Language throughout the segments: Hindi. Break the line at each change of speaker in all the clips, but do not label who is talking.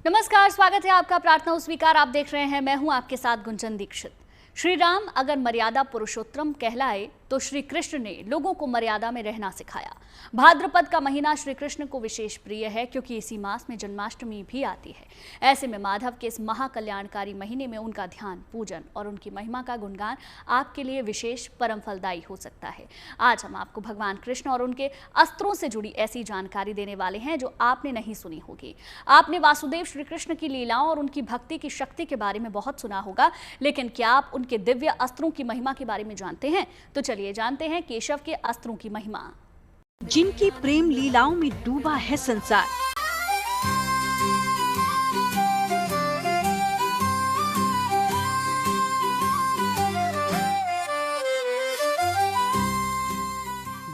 नमस्कार, स्वागत है आपका प्रार्थना स्वीकार। आप देख रहे हैं, मैं हूं आपके साथ गुंजन दीक्षित। श्री राम अगर मर्यादा पुरुषोत्तम कहलाए तो श्री कृष्ण ने लोगों को मर्यादा में रहना सिखाया। भाद्रपद का महीना श्री कृष्ण को विशेष प्रिय है क्योंकि इसी मास में जन्माष्टमी भी आती है। ऐसे में माधव के इस महाकल्याणकारी महीने में उनका ध्यान, पूजन और उनकी महिमा का गुणगान आपके लिए विशेष परम फलदायी हो सकता है। आज हम आपको भगवान कृष्ण और उनके अस्त्रों से जुड़ी ऐसी जानकारी देने वाले हैं जो आपने नहीं सुनी होगी। आपने वासुदेव श्री कृष्ण की लीलाओं और उनकी भक्ति की शक्ति के बारे में बहुत सुना होगा, लेकिन क्या आप उनके दिव्य अस्त्रों की महिमा के बारे में जानते हैं? तो चलिए जानते हैं केशव के अस्त्रों की महिमा।
जिनकी प्रेम लीलाओं में डूबा है संसार,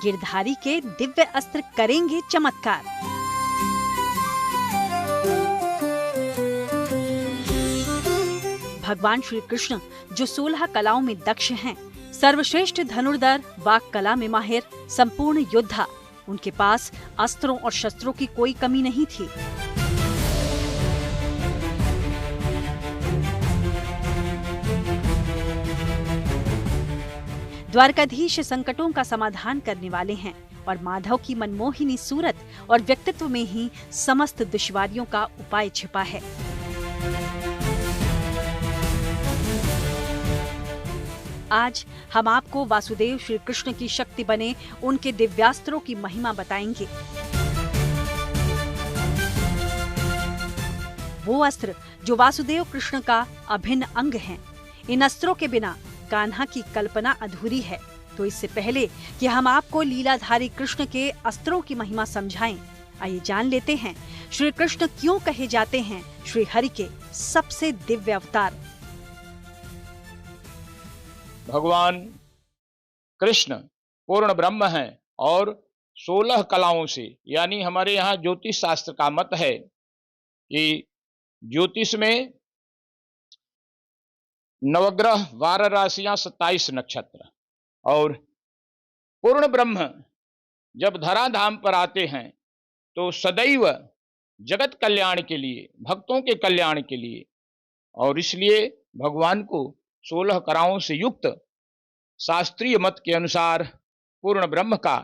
गिरधारी के दिव्य अस्त्र करेंगे चमत्कार। भगवान श्री कृष्ण जो 16 कलाओं में दक्ष हैं, सर्वश्रेष्ठ धनुर्धर, वाक कला में माहिर, संपूर्ण योद्धा, उनके पास अस्त्रों और शस्त्रों की कोई कमी नहीं थी। द्वारकाधीश संकटों का समाधान करने वाले हैं और माधव की मनमोहिनी सूरत और व्यक्तित्व में ही समस्त दुश्वारियों का उपाय छिपा है। आज हम आपको वासुदेव श्री कृष्ण की शक्ति बने उनके दिव्यास्त्रों की महिमा बताएंगे। वो अस्त्र जो वासुदेव कृष्ण का अभिन्न अंग हैं। इन अस्त्रों के बिना कान्हा की कल्पना अधूरी है। तो इससे पहले कि हम आपको लीलाधारी कृष्ण के अस्त्रों की महिमा समझाएं, आइए जान लेते हैं श्री कृष्ण क्यों कहे जाते हैं श्री हरि के सबसे दिव्य अवतार।
भगवान कृष्ण पूर्ण ब्रह्म हैं और 16 कलाओं से, यानी हमारे यहाँ ज्योतिष शास्त्र का मत है कि ज्योतिष में नवग्रह, 12 राशियां, 27 नक्षत्र, और पूर्ण ब्रह्म जब धराधाम पर आते हैं तो सदैव जगत कल्याण के लिए, भक्तों के कल्याण के लिए, और इसलिए भगवान को 16 कलाओं से युक्त शास्त्रीय मत के अनुसार पूर्ण ब्रह्म का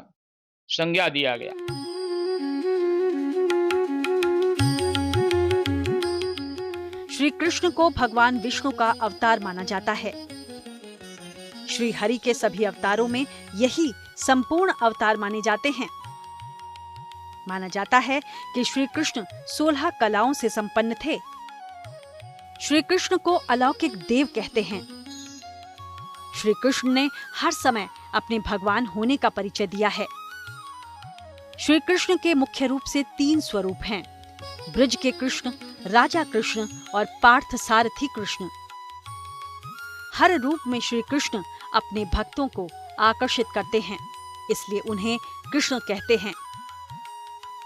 संज्ञा दिया गया।
श्री कृष्ण को भगवान विष्णु का अवतार माना जाता है। श्री हरि के सभी अवतारों में यही संपूर्ण अवतार माने जाते हैं। माना जाता है कि श्री कृष्ण 16 कलाओं से संपन्न थे। श्री कृष्ण को अलौकिक देव कहते हैं। श्री कृष्ण ने हर समय अपने भगवान होने का परिचय दिया है। श्री कृष्ण के मुख्य रूप से 3 स्वरूप हैं: ब्रज के कृष्ण, राजा कृष्ण और पार्थ सारथी कृष्ण। हर रूप में श्री कृष्ण अपने भक्तों को आकर्षित करते हैं, इसलिए उन्हें कृष्ण कहते हैं।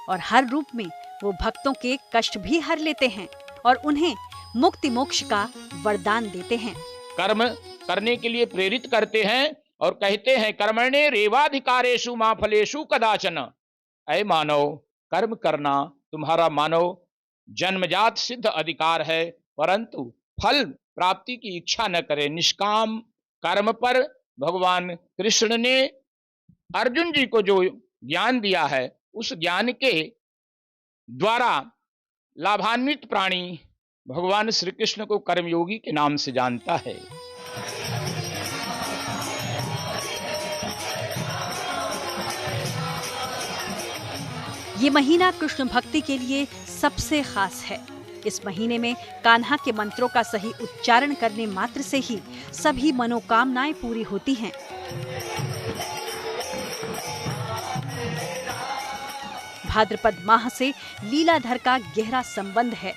और हर रूप में वो भक्तों के कष्ट भी हर लेते हैं और उन्हें मुक्ति मोक्ष का वरदान देते हैं।
कर्म करने के लिए प्रेरित करते हैं और कहते हैं कर्मणे रेवाधिकारेषु मा फलेषु कदाचन। ऐ मानव, कर्म करना तुम्हारा मानव जन्मजात सिद्ध अधिकार है, परंतु फल प्राप्ति की इच्छा न करे। निष्काम कर्म पर भगवान कृष्ण ने अर्जुन जी को जो ज्ञान दिया है, उस ज्ञान के द्वारा लाभान्वित प्राणी भगवान श्री कृष्ण को कर्मयोगी के नाम से जानता है।
ये महीना कृष्ण भक्ति के लिए सबसे खास है। इस महीने में कान्हा के मंत्रों का सही उच्चारण करने मात्र से ही सभी मनोकामनाएं पूरी होती हैं। भाद्रपद माह से लीलाधर का गहरा संबंध है।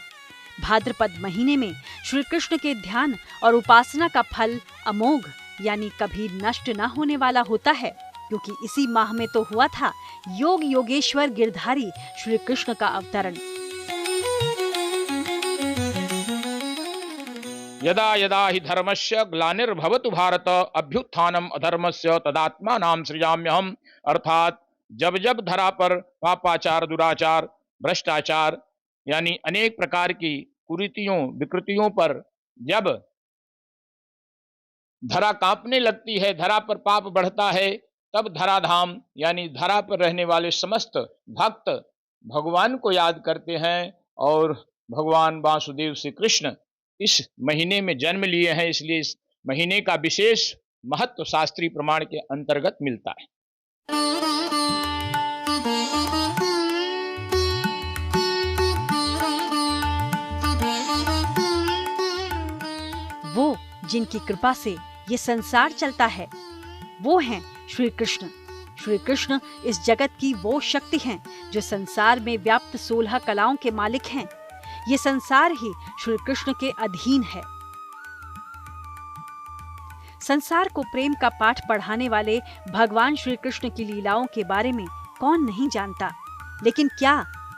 भाद्रपद महीने में श्री कृष्ण के ध्यान और उपासना का फल अमोघ, यानी कभी नष्ट न होने वाला होता है, क्योंकि इसी माह में तो हुआ था योग योगेश्वर गिरधारी श्री कृष्ण का अवतरण।
यदा यदा हि धर्मस्य ग्लानिर्भवतु भारत अभ्युत्थानम अधर्मस्य तदात्मानां सृजाम्यहम्। अर्थात जब जब धरा पर पापाचार, दुराचार, भ्रष्टाचार यानी अनेक प्रकार की कुरीतियों विकृतियों पर जब धरा कांपने लगती है, धरा पर पाप बढ़ता है, तब धराधाम यानी धरा पर रहने वाले समस्त भक्त भगवान को याद करते हैं और भगवान वासुदेव श्री कृष्ण इस महीने में जन्म लिए हैं, इसलिए इस महीने का विशेष महत्व शास्त्रीय प्रमाण के अंतर्गत मिलता है।
वो जिनकी कृपा से ये संसार चलता है, वो हैं श्री कृष्ण। श्री कृष्ण इस जगत की वो शक्ति हैं जो संसार में व्याप्त 16 कलाओं के मालिक हैं। ये संसार ही श्री कृष्ण के अधीन है। संसार को प्रेम का पाठ पढ़ाने वाले भगवान श्री कृष्ण की लीलाओं के बारे में कौन नहीं जानता, लेकिन क्या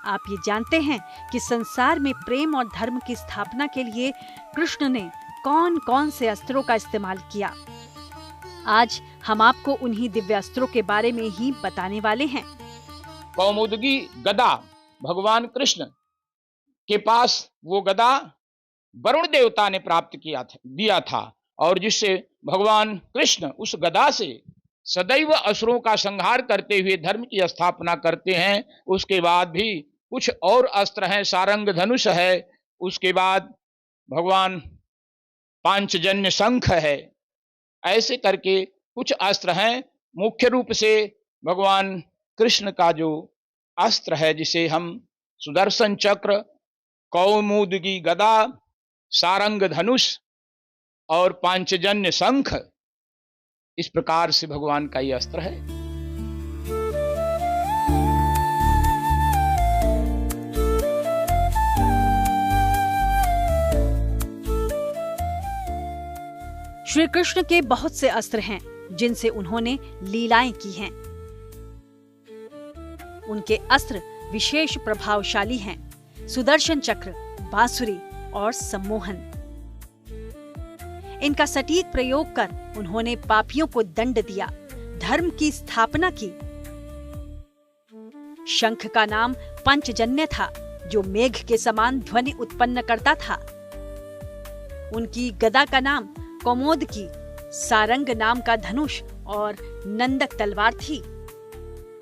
आप ये जानते हैं कि संसार में प्रेम और धर्म की स्थापना के लिए कृष्ण ने कौन कौन से अस्त्रों का इस्तेमाल किया? आज हम आपको उन्हीं दिव्य अस्त्रों के बारे में ही बताने वाले हैं।
कौमुदगी गदा भगवान कृष्ण के पास वो गदा वरुण देवता ने प्राप्त दिया था और जिससे भगवान कृष्ण उस गदा से सदैव असुरों का संहार करते हुए धर्म की स्थापना करते हैं। उसके बाद भी कुछ और अस्त्र हैं, सारंग धनुष है, उसके बाद भगवान पांचजन्य शंख है, ऐसे करके कुछ अस्त्र हैं। मुख्य रूप से भगवान कृष्ण का जो अस्त्र है जिसे हम सुदर्शन चक्र, कौमुदगी गदा, सारंग धनुष और पांचजन्य शंख, इस प्रकार से भगवान का ये अस्त्र है।
श्री कृष्ण के बहुत से अस्त्र हैं जिनसे उन्होंने लीलाएं की हैं। उनके अस्त्र विशेष प्रभावशाली हैं। सुदर्शन चक्र, बांसुरी और सम्मोहन। इनका सटीक प्रयोग कर उन्होंने पापियों को दंड दिया, धर्म की स्थापना की। शंख का नाम पंचजन्य था, जो मेघ के समान ध्वनि उत्पन्न करता था। उनकी गदा का नाम कौमुदगी, सारंग नाम का धनुष और नंदक तलवार थी।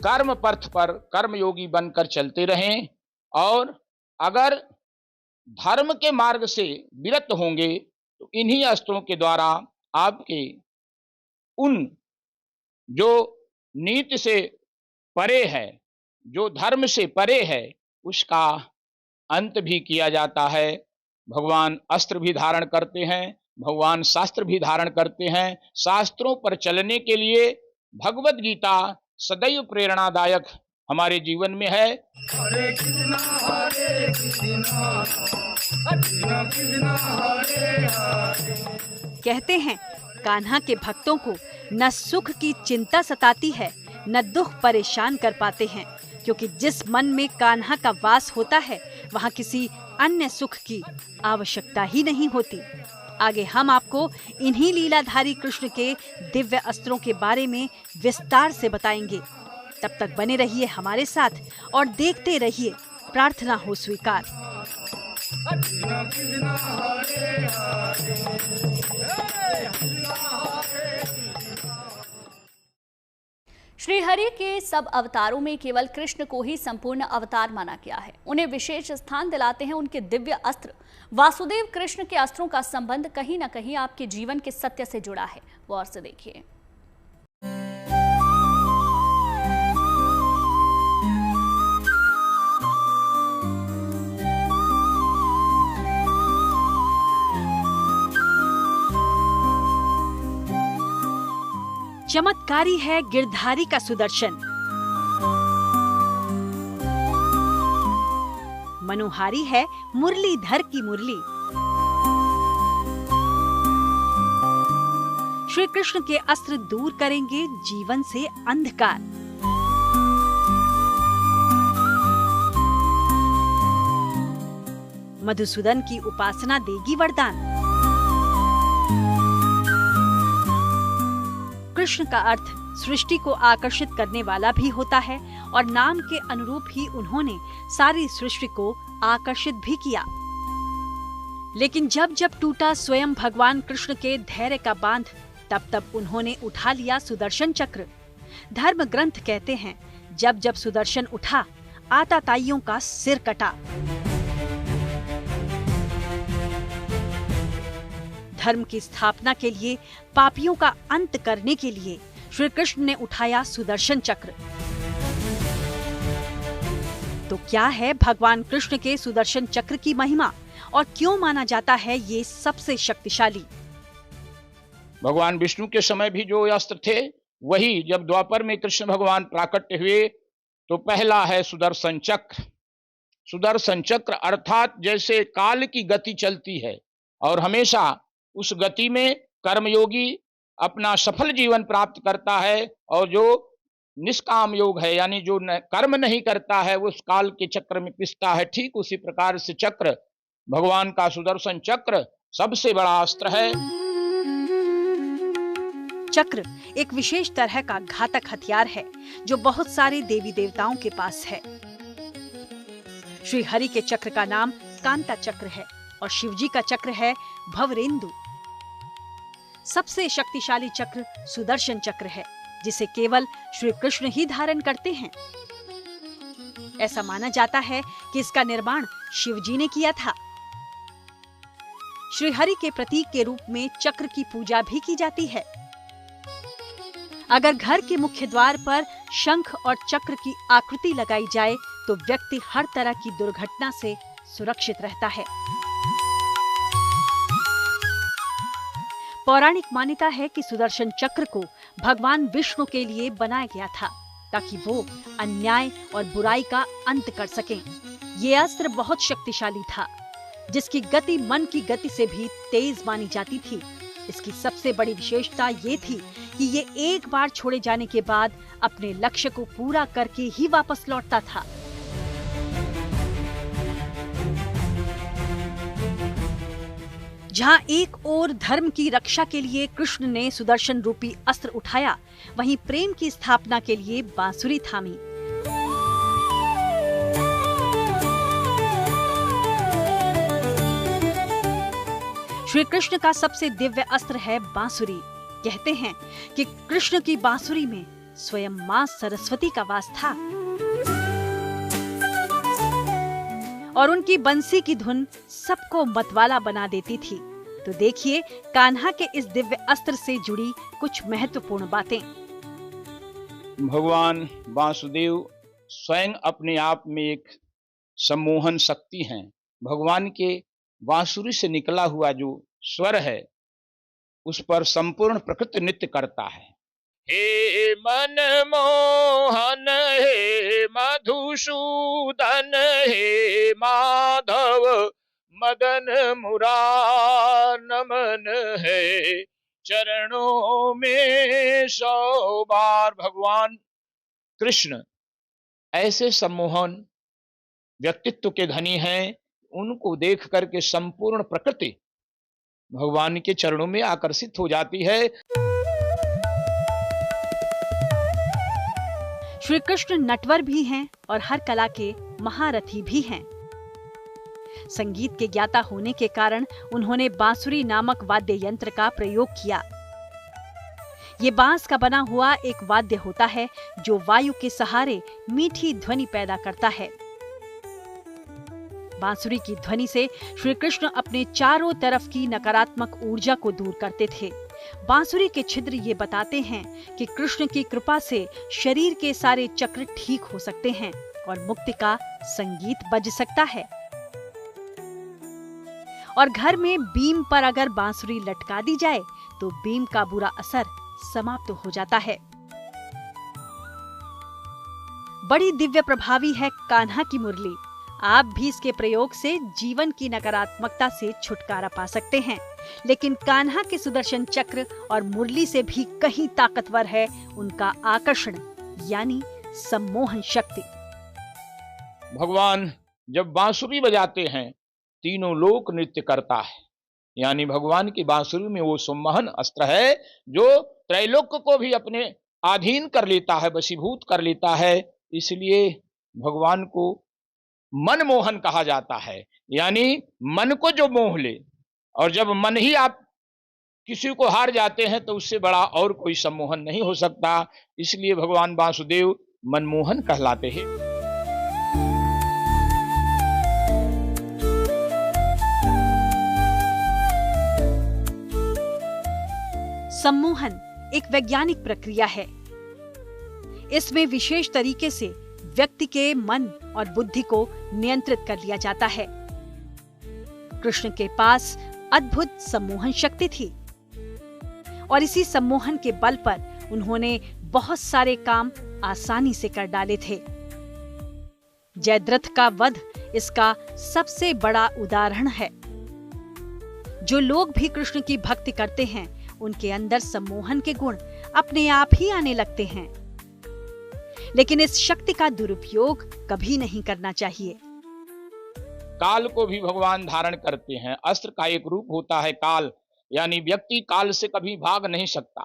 कर्म पथ पर कर्मयोगी बनकर चलते रहें और अगर धर्म के मार्ग से विरत होंगे तो इन्हीं अस्त्रों के द्वारा आपके उन जो नीति से परे है, जो धर्म से परे है, उसका अंत भी किया जाता है। भगवान अस्त्र भी धारण करते हैं, भगवान शास्त्र भी धारण करते हैं। शास्त्रों पर चलने के लिए भगवत गीता सदैव प्रेरणादायक हमारे जीवन में है।
हरे कृष्णा हरे कृष्णा कृष्णा कृष्णा हरे हरे।
कहते हैं कान्हा के भक्तों को न सुख की चिंता सताती है, न दुख परेशान कर पाते हैं, क्योंकि जिस मन में कान्हा का वास होता है वहाँ किसी अन्य सुख की आवश्यकता ही नहीं होती। आगे हम आपको इन्हीं लीलाधारी कृष्ण के दिव्य अस्त्रों के बारे में विस्तार से बताएंगे। तब तक बने रहिए हमारे साथ और देखते रहिए प्रार्थना हो स्वीकार।
श्री हरि के सब अवतारों में केवल कृष्ण को ही संपूर्ण अवतार माना गया है। उन्हें विशेष स्थान दिलाते हैं उनके दिव्य अस्त्र। वासुदेव कृष्ण के अस्त्रों का संबंध कहीं न कहीं आपके जीवन के सत्य से जुड़ा है। गौर से देखिए।
चमत्कारी है गिरधारी का सुदर्शन, मनोहारी है मुरलीधर की मुरली। श्री कृष्ण के अस्त्र दूर करेंगे जीवन से अंधकार। मधुसूदन की उपासना देगी वरदान। कृष्ण का अर्थ सृष्टि को आकर्षित करने वाला भी होता है और नाम के अनुरूप ही उन्होंने सारी सृष्टि को आकर्षित भी किया। लेकिन जब जब टूटा स्वयं भगवान कृष्ण के धैर्य का बांध, तब तब उन्होंने उठा लिया सुदर्शन चक्र। धर्म ग्रंथ कहते हैं, जब जब सुदर्शन उठा, आताताइयों का सिर कटा। धर्म की स्थापना के लिए, पापियों का अंत करने के लिए श्री कृष्ण ने उठाया सुदर्शन चक्र। तो क्या है भगवान कृष्ण के सुदर्शन चक्र की महिमा और क्यों माना जाता है ये सबसे शक्तिशाली?
भगवान विष्णु के समय भी जो अस्त्र थे, वही जब द्वापर में कृष्ण भगवान प्राकट्य हुए तो पहला है सुदर्शन चक्र। सुदर्शन चक्र अर्थात जैसे काल की गति चलती है और हमेशा उस गति में कर्मयोगी अपना सफल जीवन प्राप्त करता है, और जो निष्काम योग है यानी जो कर्म नहीं करता है वो उस काल के चक्र में पिसता है। ठीक उसी प्रकार से चक्र, भगवान का सुदर्शन चक्र सबसे बड़ा अस्त्र है।
चक्र एक विशेष तरह का घातक हथियार है जो बहुत सारे देवी देवताओं के पास है। श्री हरि के चक्र का नाम कांता चक्र है और शिवजी का चक्र है भवरेंदु। सबसे शक्तिशाली चक्र सुदर्शन चक्र है, जिसे केवल श्री कृष्ण ही धारण करते हैं। ऐसा माना जाता है कि इसका निर्माण शिवजी ने किया था। श्री हरि के प्रतीक के रूप में चक्र की पूजा भी की जाती है। अगर घर के मुख्य द्वार पर शंख और चक्र की आकृति लगाई जाए तो व्यक्ति हर तरह की दुर्घटना से सुरक्षित रहता है। पौराणिक मान्यता है कि सुदर्शन चक्र को भगवान विष्णु के लिए बनाया गया था ताकि वो अन्याय और बुराई का अंत कर सकें। ये अस्त्र बहुत शक्तिशाली था, जिसकी गति मन की गति से भी तेज मानी जाती थी। इसकी सबसे बड़ी विशेषता ये थी कि ये एक बार छोड़े जाने के बाद अपने लक्ष्य को पूरा करके ही वापस लौटता था। जहां एक ओर धर्म की रक्षा के लिए कृष्ण ने सुदर्शन रूपी अस्त्र उठाया, वहीं प्रेम की स्थापना के लिए बांसुरी थामी। श्री कृष्ण का सबसे दिव्य अस्त्र है बांसुरी। कहते हैं कि कृष्ण की बांसुरी में स्वयं मां सरस्वती का वास था और उनकी बंसी की धुन सबको मतवाला बना देती थी। तो देखिए कान्हा के इस दिव्य अस्त्र से जुड़ी कुछ महत्वपूर्ण बातें।
भगवान वासुदेव स्वयं अपने आप में एक सम्मोहन शक्ति हैं। भगवान के बांसुरी से निकला हुआ जो स्वर है उस पर संपूर्ण प्रकृति नृत्य करता है। हे मन मोहन हे मधुसूदन हे माधव मदन मुरार नमन है चरणों में 100 बार। भगवान कृष्ण ऐसे सम्मोहन व्यक्तित्व के धनी हैं, उनको देख करके संपूर्ण प्रकृति भगवान के चरणों में आकर्षित हो जाती है।
श्री कृष्ण नटवर भी हैं और हर कला के महारथी भी हैं। संगीत के ज्ञाता होने के कारण उन्होंने बांसुरी नामक वाद्य यंत्र का प्रयोग किया। ये बांस का बना हुआ एक वाद्य होता है जो वायु के सहारे मीठी ध्वनि पैदा करता है। बांसुरी की ध्वनि से श्री कृष्ण अपने चारों तरफ की नकारात्मक ऊर्जा को दूर करते थे। बांसुरी के छिद्र ये बताते हैं कि कृष्ण की कृपा से शरीर के सारे चक्र ठीक हो सकते हैं और मुक्ति का संगीत बज सकता है। और घर में बीम पर अगर बांसुरी लटका दी जाए तो बीम का बुरा असर समाप्त हो जाता है। बड़ी दिव्य प्रभावी है कान्हा की मुरली। आप भी इसके प्रयोग से जीवन की नकारात्मकता से छुटकारा पा सकते हैं। लेकिन कान्हा के सुदर्शन चक्र और मुरली से भी कहीं ताकतवर है उनका आकर्षण यानी सम्मोहन शक्ति।
भगवान जब बांसुरी बजाते हैं तीनों लोक नृत्य करता है, यानी भगवान की बांसुरी में वो सम्मोहन अस्त्र है जो त्रैलोक को भी अपने अधीन कर लेता है, वशीभूत कर लेता है। इसलिए भगवान को मनमोहन कहा जाता है, यानी मन को जो मोह ले। और जब मन ही आप किसी को हार जाते हैं तो उससे बड़ा और कोई सम्मोहन नहीं हो सकता। इसलिए भगवान वासुदेव मनमोहन कहलाते हैं।
सम्मोहन एक वैज्ञानिक प्रक्रिया है। इसमें विशेष तरीके से व्यक्ति के मन और बुद्धि को नियंत्रित कर लिया जाता है। कृष्ण के पास अद्भुत सम्मोहन शक्ति थी और इसी सम्मोहन के बल पर उन्होंने बहुत सारे काम आसानी से कर डाले थे। जयद्रथ का वध इसका सबसे बड़ा उदाहरण है। जो लोग भी कृष्ण की भक्ति करते हैं उनके अंदर सम्मोहन के गुण अपने आप ही आने लगते हैं, लेकिन इस शक्ति का दुरुपयोग कभी नहीं करना चाहिए।
काल को भी भगवान धारण करते हैं। अस्त्र का एक रूप होता है काल, यानी व्यक्ति काल से कभी भाग नहीं सकता।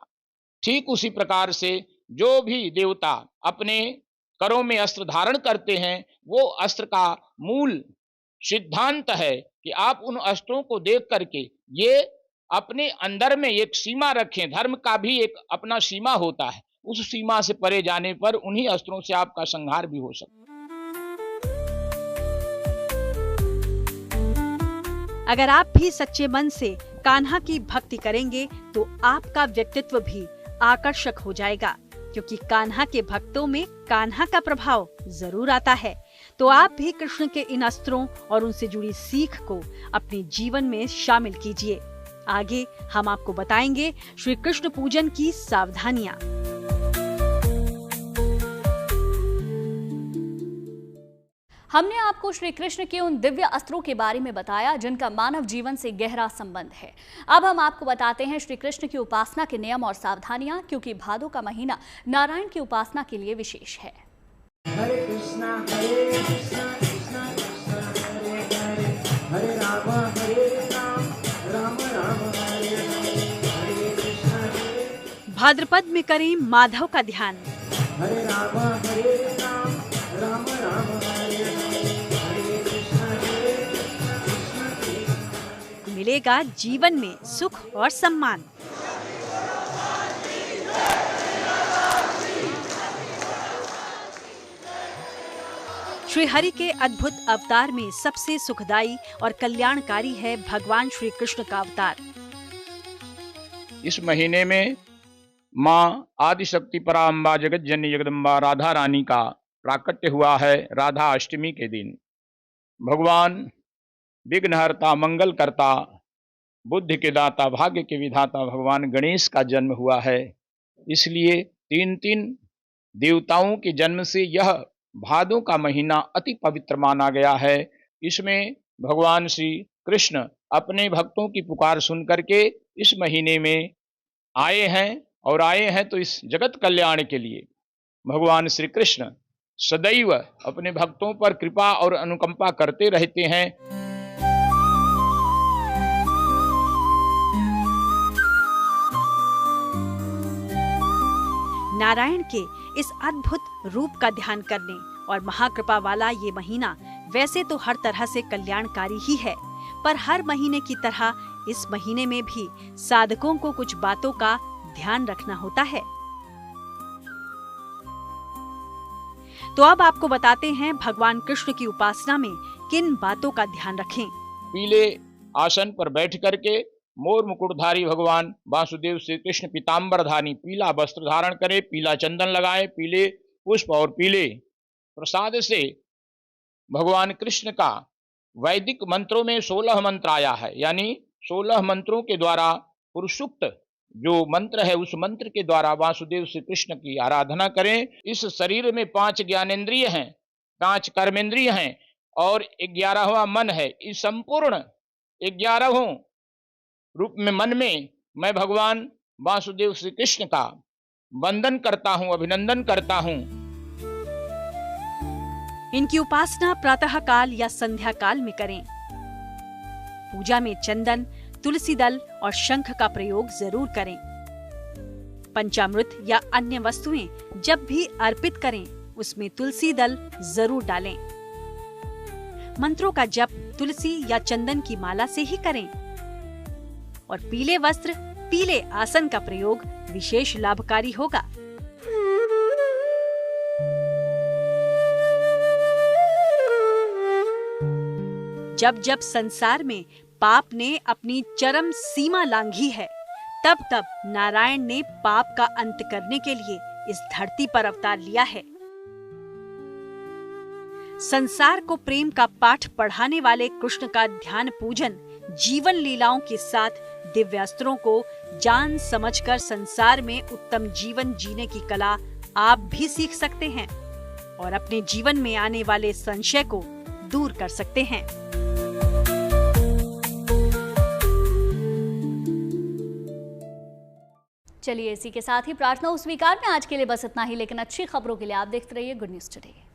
ठीक उसी प्रकार से जो भी देवता अपने करों में अस्त्र धारण करते हैं, वो अस्त्र का मूल सिद्धांत है कि आप उन अस्त्रों को देख करके ये अपने अंदर में एक सीमा रखें। धर्म का भी एक अपना सीमा होता है, उस सीमा से परे जाने पर उन्हीं अस्त्रों से आपका संहार भी हो सकता है।
अगर आप भी सच्चे मन से कान्हा की भक्ति करेंगे तो आपका व्यक्तित्व भी आकर्षक हो जाएगा, क्योंकि कान्हा के भक्तों में कान्हा का प्रभाव जरूर आता है। तो आप भी कृष्ण के इन अस्त्रों और उनसे जुड़ी सीख को अपने जीवन में शामिल कीजिए। आगे हम आपको बताएंगे श्री कृष्ण पूजन की सावधानियां।
हमने आपको श्री कृष्ण के उन दिव्य अस्त्रों के बारे में बताया जिनका मानव जीवन से गहरा संबंध है। अब हम आपको बताते हैं श्री कृष्ण की उपासना के नियम और सावधानियां, क्योंकि भादो का महीना नारायण की उपासना के लिए विशेष है।
हरे कृष्णा कृष्णा कृष्णा हरे हरे, हरे राम राम राम हरे हरे कृष्णा हरे।
भाद्रपद में करें माधव का ध्यान।
हरे राम राम राम हरे हरे कृष्णा
मिलेगा जीवन में सुख और सम्मान। श्री हरि के अद्भुत अवतार में सबसे सुखदायी और कल्याणकारी है भगवान श्री कृष्ण का अवतार।
इस महीने में माँ आदिशक्ति पराम्बा जगत जननी जगदम्बा राधा रानी का प्राकट्य हुआ है। राधा अष्टमी के दिन भगवान विघ्नहर्ता, मंगल करता, बुद्धि के दाता, भाग्य के विधाता भगवान गणेश का जन्म हुआ है। इसलिए 3 देवताओं के जन्म से यह भादों का महीना अति पवित्र माना गया है। इसमें भगवान श्री कृष्ण अपने भक्तों की पुकार सुन करके इस महीने में आए हैं, और आए हैं तो इस जगत कल्याण के लिए। भगवान श्री कृष्ण सदैव अपने भक्तों पर कृपा और अनुकंपा करते रहते हैं।
नारायण के इस अद्भुत रूप का ध्यान करने और महाकृपा वाला ये महीना वैसे तो हर तरह से कल्याणकारी ही है, पर हर महीने की तरह इस महीने में भी साधकों को कुछ बातों का ध्यान रखना होता है। तो अब आपको बताते हैं भगवान कृष्ण की उपासना में किन बातों का ध्यान रखें।
पीले आसन पर बैठ करके मोर मुकुटधारी भगवान वासुदेव श्री कृष्ण पीताम्बरधारी पीला वस्त्र धारण करे, पीला चंदन लगाए, पीले पुष्प और पीले प्रसाद से भगवान कृष्ण का वैदिक मंत्रों में 16 मंत्र आया है, यानी 16 मंत्रों के द्वारा पुरुषुक्त जो मंत्र है उस मंत्र के द्वारा वासुदेव श्री कृष्ण की आराधना करें। इस शरीर में 5 ज्ञानेंद्रिय हैं, 5 कर्मेंद्रिय हैं और 11वां मन है। इस संपूर्ण 11 रूप में मन में मैं भगवान वासुदेव श्री कृष्ण का वंदन करता हूं, अभिनंदन करता हूं।
इनकी उपासना प्रातः काल या संध्या काल में करें। पूजा में चंदन, तुलसी दल और शंख का प्रयोग जरूर करें। पंचामृत या अन्य वस्तुएं जब भी अर्पित करें उसमें तुलसी दल जरूर डालें। मंत्रों का जप तुलसी या चंदन की माला से ही करें और पीले वस्त्र, पीले आसन का प्रयोग विशेष लाभकारी होगा। जब जब संसार में पाप ने अपनी चरम सीमा लांघी है, तब तब नारायण ने पाप का अंत करने के लिए इस धरती पर अवतार लिया है। संसार को प्रेम का पाठ पढ़ाने वाले कृष्ण का ध्यान पूजन जीवन लीलाओं के साथ दिव्यास्त्रों को जान समझकर संसार में उत्तम जीवन जीने की कला आप भी सीख सकते हैं और अपने जीवन में आने वाले संशय को दूर कर सकते हैं।
चलिए इसी के साथ ही प्रार्थना स्वीकार में आज के लिए बस इतना ही, लेकिन अच्छी खबरों के लिए आप देखते रहिए गुड न्यूज टुडे।